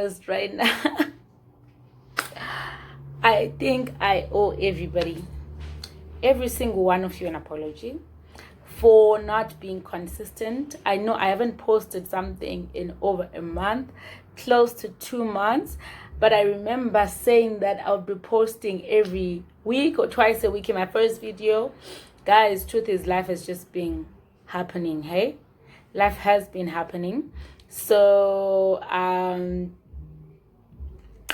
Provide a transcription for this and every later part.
post right now. I think I owe everybody, every single one of you, an apology for not being consistent. I know I haven't posted something in over a month, close to 2 months, but I remember saying that I would be posting every week or twice a week in my first video. Guys, truth is, life has just been happening. Hey, life has been happening. So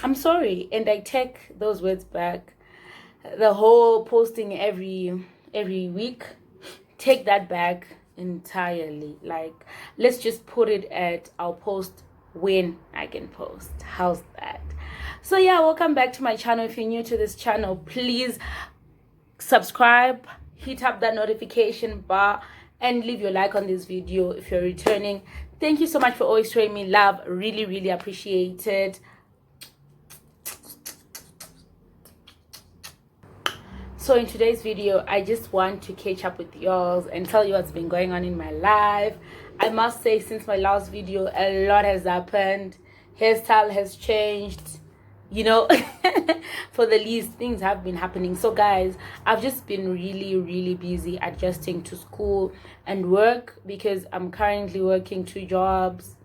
I'm sorry, and I take those words back. The whole posting every week, take that back entirely. Like, let's just put it at I'll post when I can post. How's that? So yeah, welcome back to my channel. If you're new to this channel, please subscribe, hit up that notification bar, and leave your like on this video if you're returning. Thank you so much for always showing me love. Really appreciate it. So in today's video, I just want to catch up with y'all and tell you what's been going on in my life. I must say, since my last video, a lot has happened. Hairstyle has changed, you know. For the least, things have been happening. So guys, I've just been really busy adjusting to school and work, because I'm currently working 2 jobs.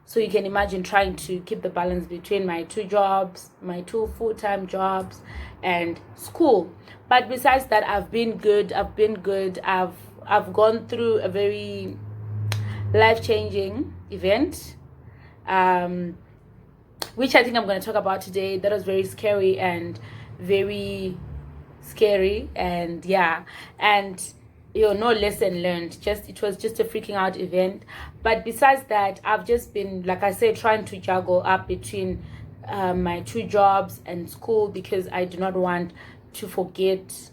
So you can imagine trying to keep the balance between my 2 jobs, my 2 full-time jobs, and school. But besides that, I've been good. I've gone through a very life-changing event, which I think I'm going to talk about today. That was very scary, and yeah, and no lesson learned. It was just a freaking out event. But besides that, I've just been, like I said, trying to juggle up between my 2 jobs and school, because I do not want to forget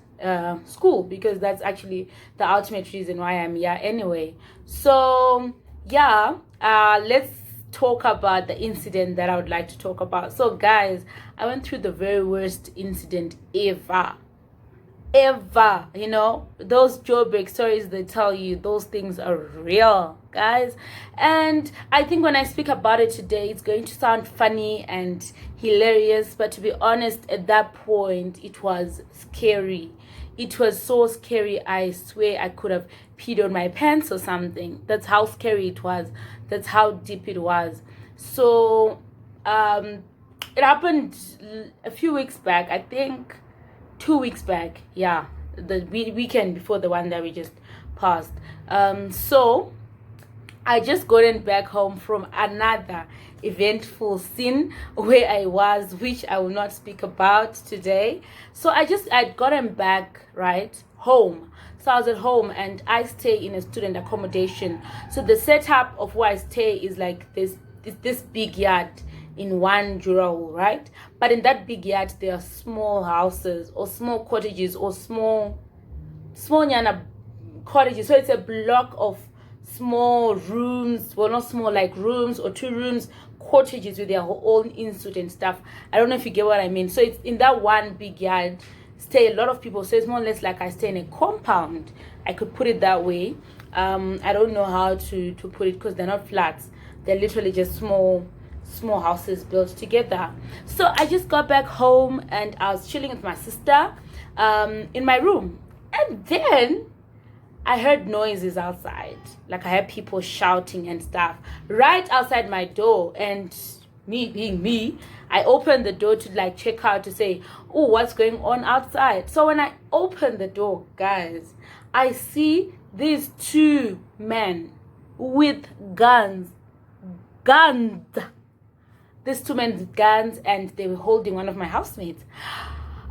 school, because that's actually the ultimate reason why I'm here anyway. So yeah, let's talk about the incident that I would like to talk about. So guys, I went through the very worst incident ever. You know, those jailbreak stories, they tell you those things are real, guys. And I think when I speak about it today, it's going to sound funny and hilarious, but to be honest, at that point, it was scary. It was so scary. I swear I could have peed on my pants or something. That's how scary it was. That's how deep it was. So it happened a few weeks back, I think 2 weeks back. Yeah, the weekend before the one that we just passed. So I just gotten back home from another eventful scene where I was, which I will not speak about today. So I'd gotten back right home. So I was at home, and I stay in a student accommodation. So the setup of where I stay is like this big yard in one Jurahul, right? But in that big yard, there are small houses or small cottages or small nyana cottages. So it's a block of small rooms, well, not small, like rooms or 2 rooms, cottages with their own institute and stuff. I don't know if you get what I mean. So it's in that one big yard stay a lot of people. So it's more or less like I stay in a compound. I could put it that way. I don't know how to put it, because they're not flats. They're literally just small houses built together. So I just got back home, and I was chilling with my sister in my room, and then I heard noises outside. Like, I heard people shouting and stuff right outside my door, and me being me, I opened the door to like check out, to say, oh, what's going on outside. So when I opened the door, guys, I see these 2 men with guns. These 2 men with guns, and they were holding one of my housemates.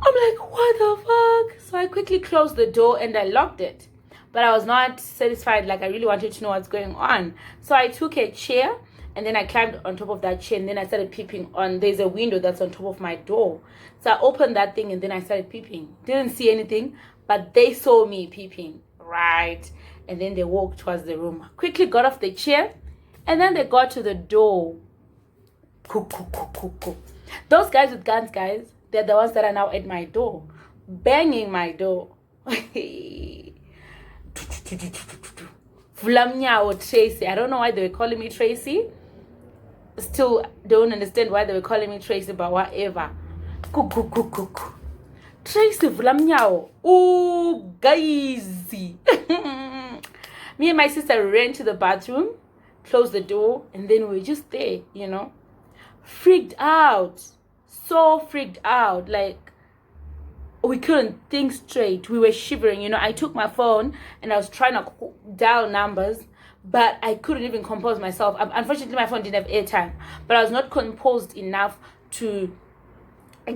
I'm like, what the fuck? So I quickly closed the door and I locked it. But I was not satisfied. Like, I really wanted to know what's going on. So I took a chair, and then I climbed on top of that chair, and then I started peeping on. There's a window that's on top of my door. So I opened that thing, and then I started peeping. Didn't see anything, but they saw me peeping, right? And then they walked towards the room. Quickly got off the chair, and then they got to the door. Those guys with guns, guys, they're the ones that are now at my door, banging my door. Vula Umnyango Tracy. I don't know why they were calling me Tracy. still don't understand why they were calling me Tracy, but whatever. Tracy Vula Umnyango. Oh, guys. Me and my sister ran to the bathroom, closed the door, and then we were just there, you know. Freaked out. So freaked out. Like, we couldn't think straight. We were shivering, you know. I took my phone and I was trying to dial numbers, but I couldn't even compose myself. Unfortunately, my phone didn't have airtime, but I was not composed enough to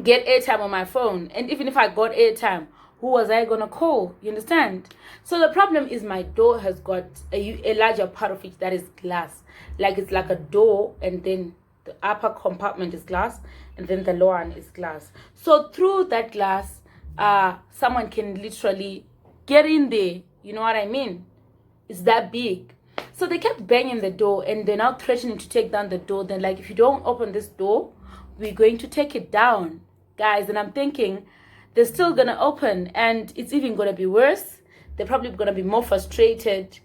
get airtime on my phone. And even if I got airtime, who was I gonna call? You understand? So the problem is my door has got a larger part of it that is glass. Like, it's like a door, and then the upper compartment is glass, and then the lower one is glass. So through that glass, someone can literally get in there. You know what I mean? It's that big. So they kept banging the door, and they're now threatening to take down the door. Then, like, if you don't open this door, we're going to take it down, guys. And I'm thinking, they're still gonna open, and it's even gonna be worse. They're probably gonna be more frustrated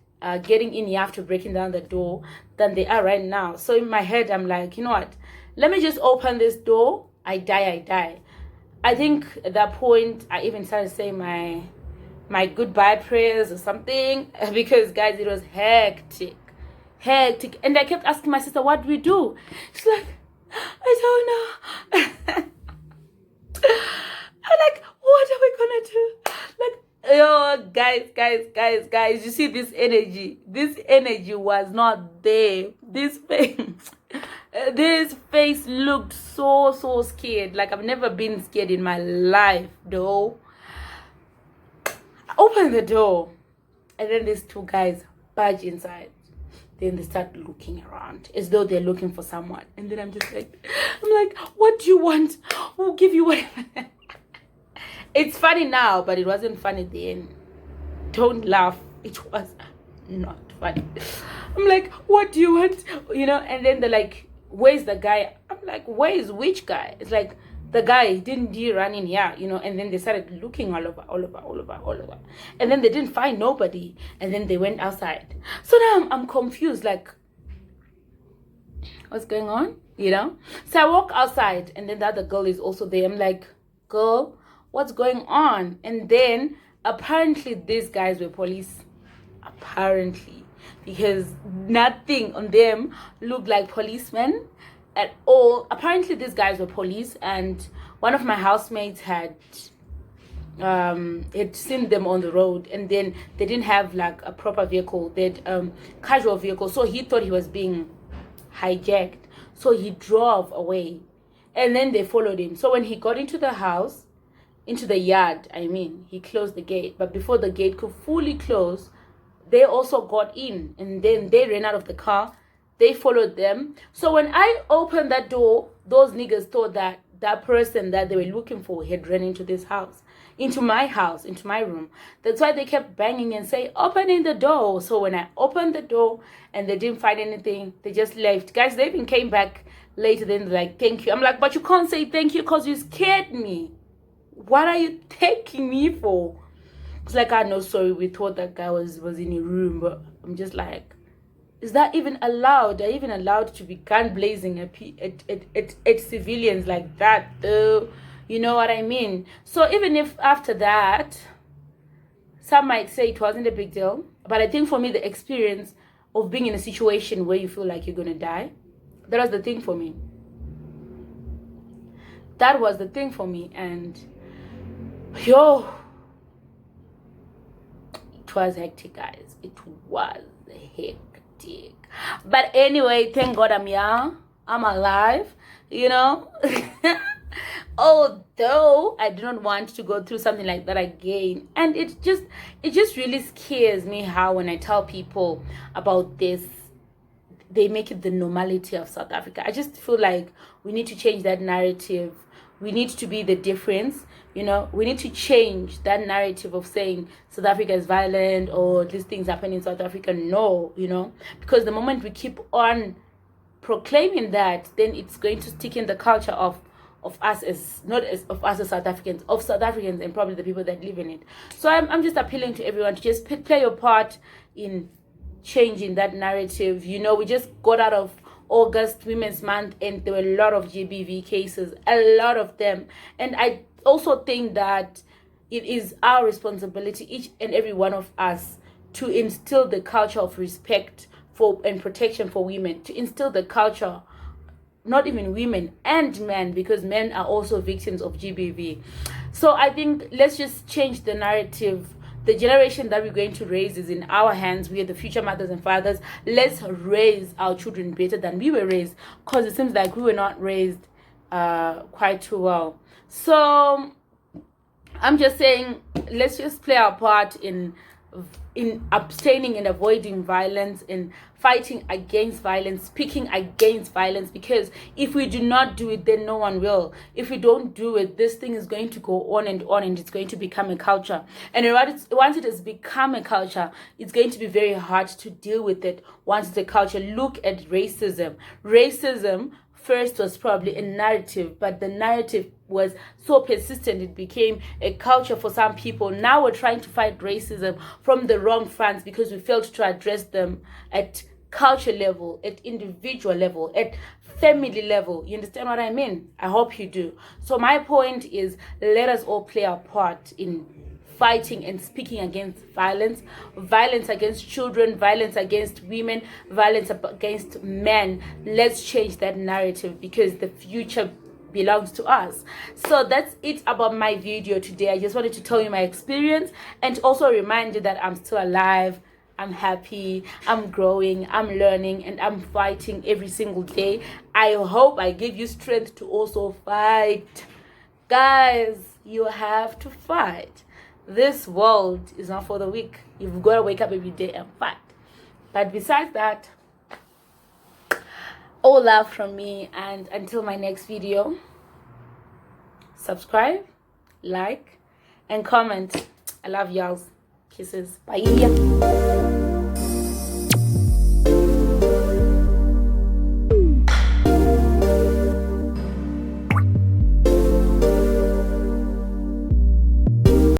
getting in here after breaking down the door than they are right now. So in my head, I'm like, you know what? Let me just open this door. I die. I think at that point, I even started saying my goodbye prayers or something, because, guys, it was hectic. And I kept asking my sister, what do we do? She's like, I don't know. I'm like, what are we gonna do? Like, oh, guys, you see this energy? This energy was not there. This face looked so scared. Like, I've never been scared in my life, though. I opened the door, and then these two guys barge inside. Then they start looking around as though they're looking for someone. And then I'm like, what do you want? We'll give you whatever. It's funny now, but it wasn't funny then. Don't laugh. It was not funny. I'm like, what do you want? You know, and then they're like, where's the guy? I'm like, where's which guy? It's like, the guy, didn't he run in here? You know, and then they started looking all over. And then they didn't find nobody. And then they went outside. So now I'm confused, like, what's going on? You know? So I walk outside, and then the other girl is also there. I'm like, girl, what's going on? And then apparently these guys were police. Apparently. Because nothing on them looked like policemen at all. Apparently these guys were police, and one of my housemates had seen them on the road, and then they didn't have like a proper vehicle. They had casual vehicle, so he thought he was being hijacked, so he drove away, and then they followed him. So when he got into the house, into the yard, I mean, he closed the gate, but before the gate could fully close, they also got in, and then they ran out of the car. They followed them. So when I opened that door, those niggas thought that that person that they were looking for had run into this house, into my house, into my room. That's why they kept banging and say, opening the door. So when I opened the door and they didn't find anything, they just left. Guys, they even came back later, then they're like, thank you. I'm like, but you can't say thank you because you scared me. What are you thanking me for? It's like, I know, sorry, we thought that guy was in a room, but I'm just like, is that even allowed? Are you even allowed to be gun blazing at civilians like that, though? You know what I mean? So even if after that, some might say it wasn't a big deal, but I think for me, the experience of being in a situation where you feel like you're gonna die, that was the thing for me. That was the thing for me, and yo, it was hectic, guys. It was hectic. But anyway, thank God I'm here. I'm alive, you know. Although I do not want to go through something like that again. And it just really scares me how when I tell people about this, they make it the normality of South Africa. I just feel like we need to change that narrative. We need to be the difference, you know. We need to change that narrative of saying South Africa is violent or these things happen in South Africa. No, you know, because the moment we keep on proclaiming that, then it's going to stick in the culture of us as, not as of us as South Africans, of South Africans and probably the people that live in it. So I'm just appealing to everyone to just play your part in changing that narrative. You know, we just got out of August Women's Month, and there were a lot of GBV cases, a lot of them. And I also think that it is our responsibility, each and every one of us, to instill the culture of respect for and protection for women, to instill the culture, not even women and men, because men are also victims of GBV. So I think let's just change the narrative. The generation that we're going to raise is in our hands. We are the future mothers and fathers. Let's raise our children better than we were raised, because it seems like we were not raised quite too well. So I'm just saying, let's just play our part in abstaining and avoiding violence, in fighting against violence, speaking against violence, because if we do not do it, then no one will. If we don't do it, this thing is going to go on, and it's going to become a culture. And once it has become a culture, it's going to be very hard to deal with it once it's a culture. Look at racism. Racism first was probably a narrative, but the narrative was so persistent it became a culture for some people. Now we're trying to fight racism from the wrong fronts because we failed to address them at culture level, at individual level, at family level. You understand what I mean? I hope you do. So my point is, let us all play our part in fighting and speaking against violence, violence against children, violence against women, violence against men. Let's change that narrative, because the future belongs to us. So that's it about my video today. I just wanted to tell you my experience, and also remind you that I'm still alive, I'm happy, I'm growing, I'm learning, and I'm fighting every single day. I hope I give you strength to also fight. Guys, you have to fight. This world is not for the weak. You've got to wake up every day and fight. But besides that, all love from me, and until my next video, subscribe, like, and comment. I love y'all. Kisses. Bye.